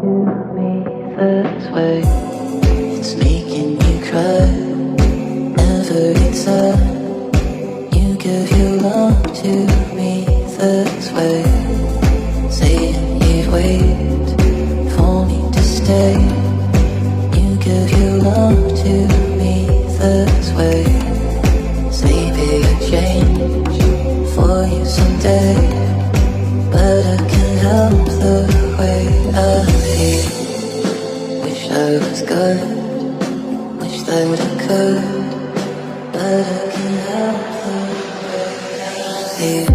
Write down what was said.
to me this way. It's making you cry every time you give your love to me this way. Saying you'd wait for me to stay. You give your love to me this way. Maybe I change for you someday, but I can't help the way I feel. Wish I was good, wish that I could, but I can't help the way I feel.